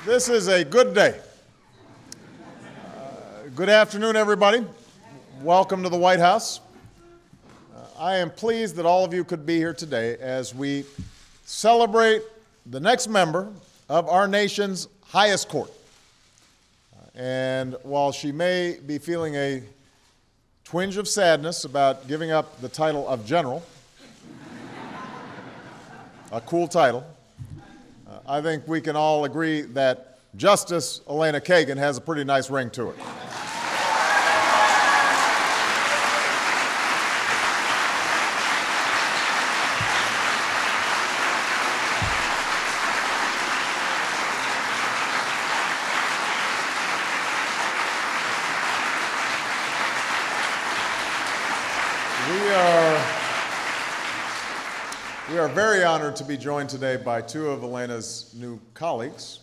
This is a good day. Good afternoon, everybody. Welcome to the White House. I am pleased that all of you could be here today as we celebrate the next member of our nation's highest court. And while she may be feeling a twinge of sadness about giving up the title of general, a cool title, I think we can all agree that Justice Elena Kagan has a pretty nice ring to it. We are very honored to be joined today by two of Elena's new colleagues,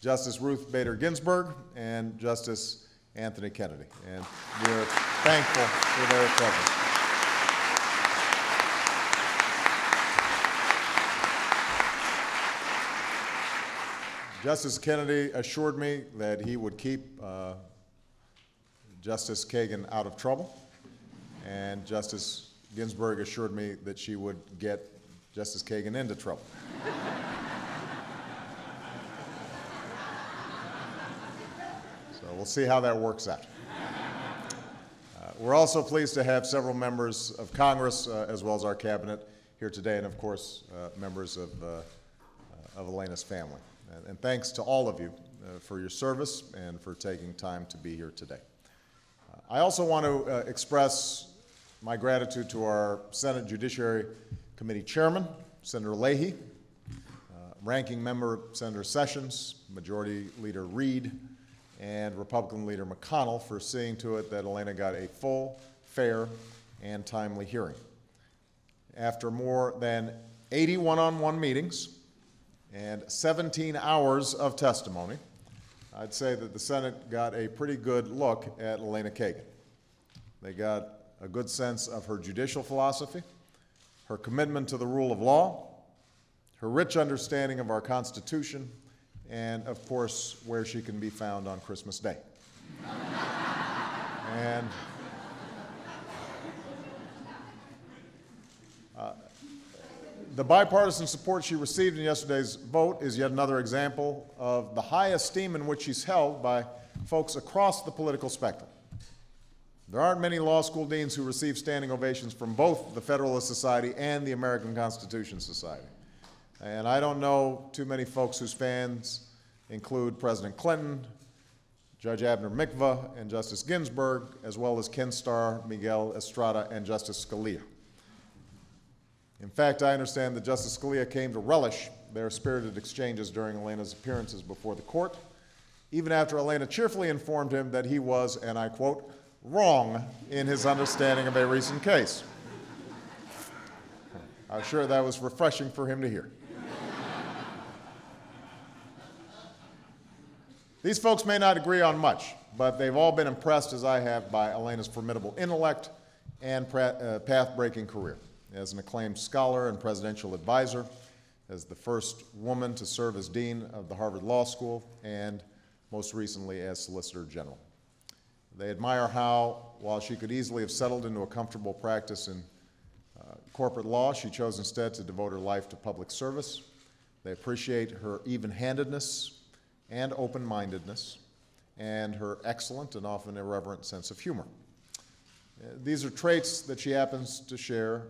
Justice Ruth Bader Ginsburg and Justice Anthony Kennedy, and we are thankful for their presence. Justice Kennedy assured me that he would keep Justice Kagan out of trouble, and Justice Ginsburg assured me that she would get Justice Kagan into trouble. So we'll see how that works out. We're also pleased to have several members of Congress, as well as our cabinet, here today, and of course, members of Elena's family. And thanks to all of you for your service and for taking time to be here today. I also want to express my gratitude to our Senate Judiciary Committee Chairman, Senator Leahy, Ranking Member Senator Sessions, Majority Leader Reid, and Republican Leader McConnell for seeing to it that Elena got a full, fair, and timely hearing. After more than 80 one-on-one meetings and 17 hours of testimony, I'd say that the Senate got a pretty good look at Elena Kagan. They got a good sense of her judicial philosophy, her commitment to the rule of law, her rich understanding of our Constitution, and of course, where she can be found on Christmas Day. And the bipartisan support she received in yesterday's vote is yet another example of the high esteem in which she's held by folks across the political spectrum. There aren't many law school deans who receive standing ovations from both the Federalist Society and the American Constitution Society. And I don't know too many folks whose fans include President Clinton, Judge Abner Mikva, and Justice Ginsburg, as well as Ken Starr, Miguel Estrada, and Justice Scalia. In fact, I understand that Justice Scalia came to relish their spirited exchanges during Elena's appearances before the court, even after Elena cheerfully informed him that he was, and I quote, wrong in his understanding of a recent case. I'm sure that was refreshing for him to hear. These folks may not agree on much, but they've all been impressed, as I have, by Elena's formidable intellect and path-breaking career as an acclaimed scholar and presidential advisor, as the first woman to serve as dean of the Harvard Law School, and most recently as Solicitor General. They admire how, while she could easily have settled into a comfortable practice in corporate law, she chose instead to devote her life to public service. They appreciate her even-handedness and open-mindedness and her excellent and often irreverent sense of humor. These are traits that she happens to share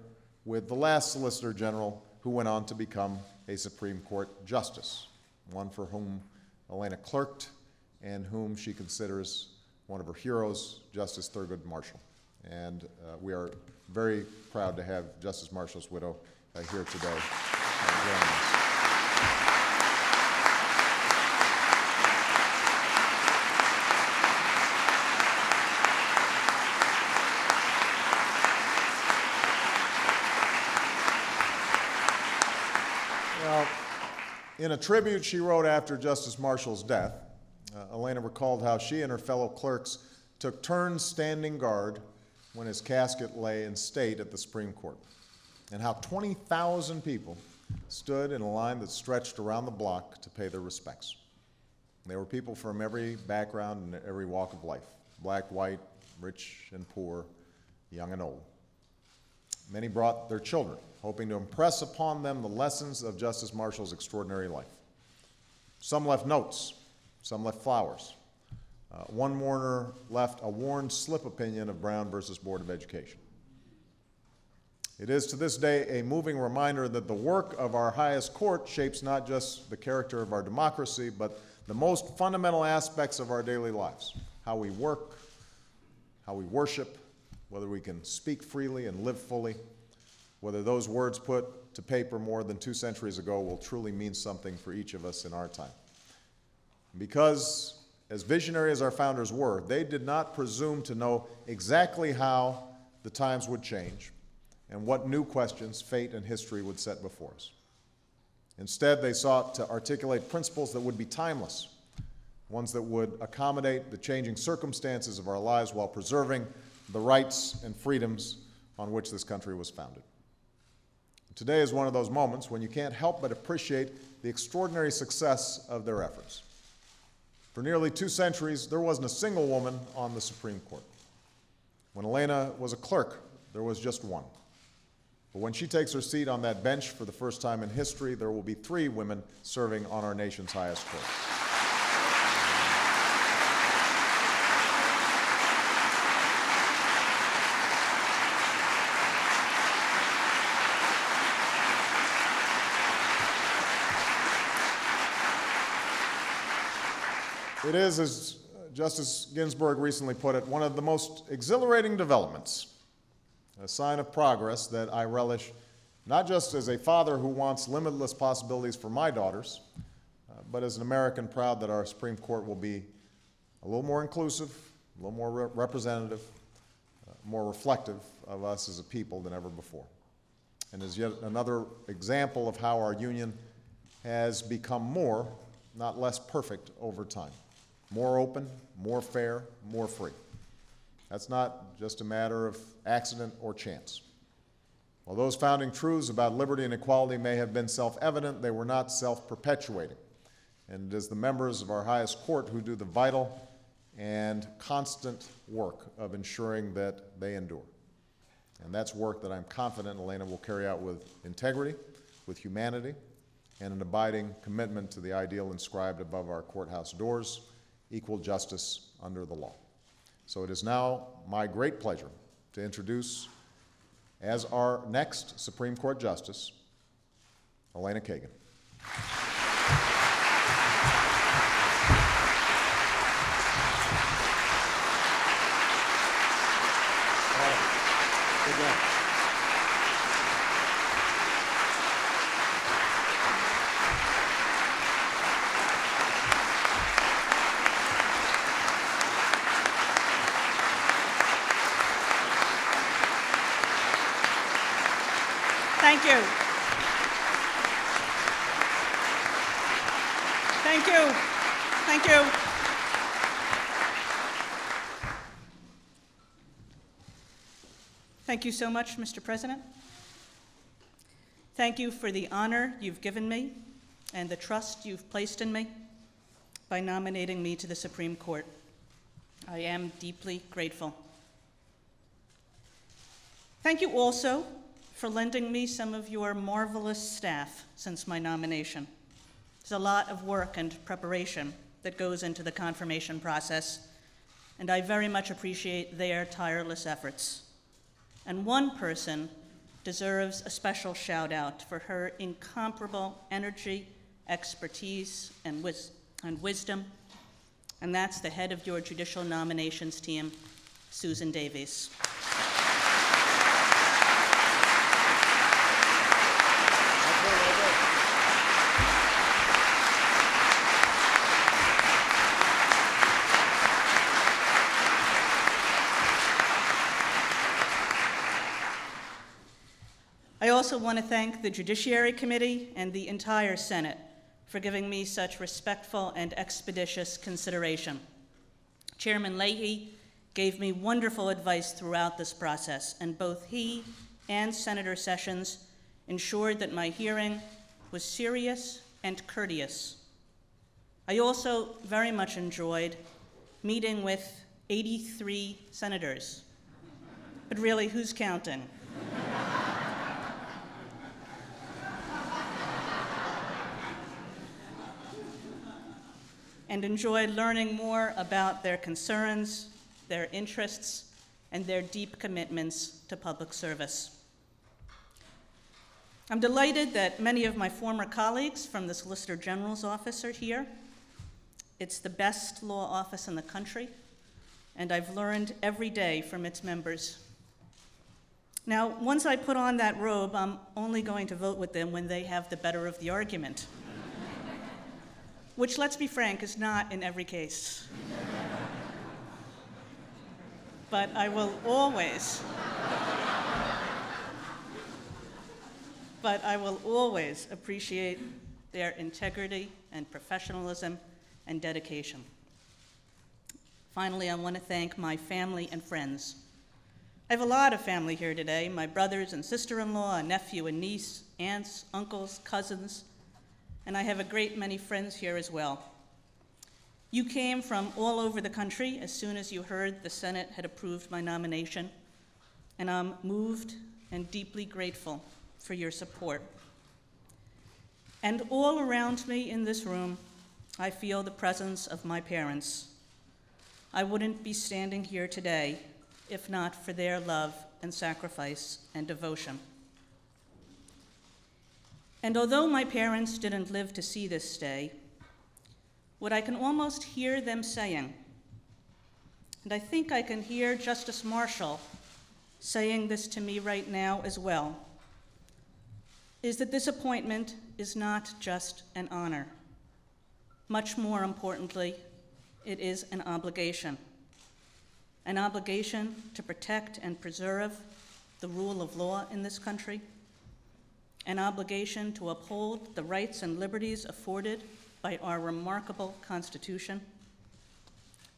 with the last Solicitor General who went on to become a Supreme Court Justice, one for whom Elena clerked and whom she considers one of her heroes, Justice Thurgood Marshall. And we are very proud to have Justice Marshall's widow here today joining us. Now, in a tribute she wrote after Justice Marshall's death, Elena recalled how she and her fellow clerks took turns standing guard when his casket lay in state at the Supreme Court, and how 20,000 people stood in a line that stretched around the block to pay their respects. They were people from every background and every walk of life, black, white, rich and poor, young and old. Many brought their children, hoping to impress upon them the lessons of Justice Marshall's extraordinary life. Some left notes, some left flowers. One mourner left a worn slip opinion of Brown versus Board of Education. It is to this day a moving reminder that the work of our highest court shapes not just the character of our democracy, but the most fundamental aspects of our daily lives: how we work, how we worship, whether we can speak freely and live fully, whether those words put to paper more than 2 centuries ago will truly mean something for each of us in our time. Because, as visionary as our founders were, they did not presume to know exactly how the times would change and what new questions fate and history would set before us. Instead, they sought to articulate principles that would be timeless, ones that would accommodate the changing circumstances of our lives while preserving the rights and freedoms on which this country was founded. Today is one of those moments when you can't help but appreciate the extraordinary success of their efforts. For nearly 2 centuries, there wasn't a single woman on the Supreme Court. When Elena was a clerk, there was just one. But when she takes her seat on that bench for the first time in history, there will be 3 women serving on our nation's highest court. It is, as Justice Ginsburg recently put it, one of the most exhilarating developments, a sign of progress that I relish, not just as a father who wants limitless possibilities for my daughters, but as an American proud that our Supreme Court will be a little more inclusive, a little more representative, more reflective of us as a people than ever before. And is yet another example of how our union has become more, not less perfect over time. More open, more fair, more free. That's not just a matter of accident or chance. While those founding truths about liberty and equality may have been self-evident, they were not self-perpetuating. And it is the members of our highest court who do the vital and constant work of ensuring that they endure. And that's work that I'm confident Elena will carry out with integrity, with humanity, and an abiding commitment to the ideal inscribed above our courthouse doors: equal justice under the law. So it is now my great pleasure to introduce, as our next Supreme Court Justice, Elena Kagan. Thank you. Thank you. Thank you. Thank you so much, Mr. President. Thank you for the honor you've given me and the trust you've placed in me by nominating me to the Supreme Court. I am deeply grateful. Thank you also for lending me some of your marvelous staff since my nomination. There's a lot of work and preparation that goes into the confirmation process, and I very much appreciate their tireless efforts. And one person deserves a special shout out for her incomparable energy, expertise, and wisdom, and that's the head of your judicial nominations team, Susan Davies. I also want to thank the Judiciary Committee and the entire Senate for giving me such respectful and expeditious consideration. Chairman Leahy gave me wonderful advice throughout this process, and both he and Senator Sessions ensured that my hearing was serious and courteous. I also very much enjoyed meeting with 83 senators. But really, who's counting? And enjoyed learning more about their concerns, their interests, and their deep commitments to public service. I'm delighted that many of my former colleagues from the Solicitor General's office are here. It's the best law office in the country, and I've learned every day from its members. Now, once I put on that robe, I'm only going to vote with them when they have the better of the argument, which, let's be frank, is not in every case. But I will always appreciate their integrity and professionalism and dedication. Finally, I want to thank my family and friends. I have a lot of family here today, my brothers and sister-in-law, a nephew and niece, aunts, uncles, cousins, and I have a great many friends here as well. You came from all over the country as soon as you heard the Senate had approved my nomination, and I'm moved and deeply grateful for your support. And all around me in this room, I feel the presence of my parents. I wouldn't be standing here today if not for their love and sacrifice and devotion. And although my parents didn't live to see this day, what I can almost hear them saying, and I think I can hear Justice Marshall saying this to me right now as well, is that this appointment is not just an honor. Much more importantly, it is an obligation to protect and preserve the rule of law in this country, an obligation to uphold the rights and liberties afforded by our remarkable Constitution,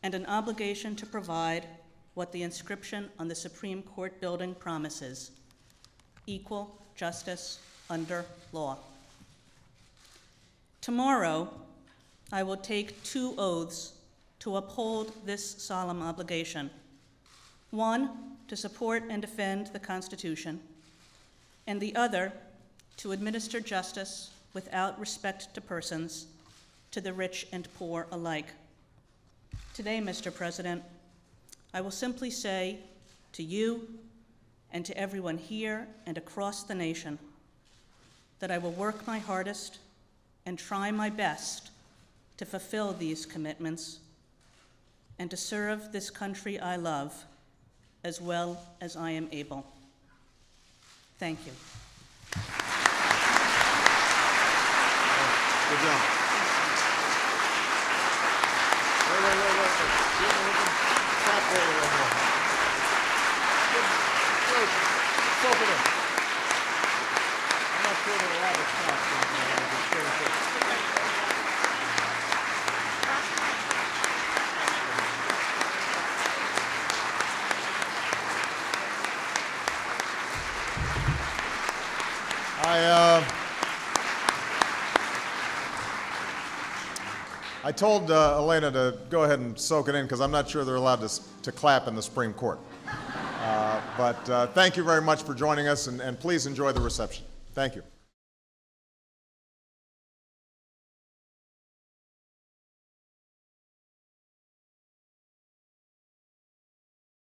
and an obligation to provide what the inscription on the Supreme Court building promises: equal justice under law. Tomorrow, I will take 2 oaths to uphold this solemn obligation. One, to support and defend the Constitution, and the other, to administer justice without respect to persons, to the rich and poor alike. Today, Mr. President, I will simply say to you and to everyone here and across the nation that I will work my hardest and try my best to fulfill these commitments and to serve this country I love as well as I am able. Thank you. Good job. Wait. Stop there a little more. Let's open it. I'm not sure that a lot of stuff. I told Elena to go ahead and soak it in because I'm not sure they're allowed to clap in the Supreme Court. But thank you very much for joining us, and please enjoy the reception. Thank you.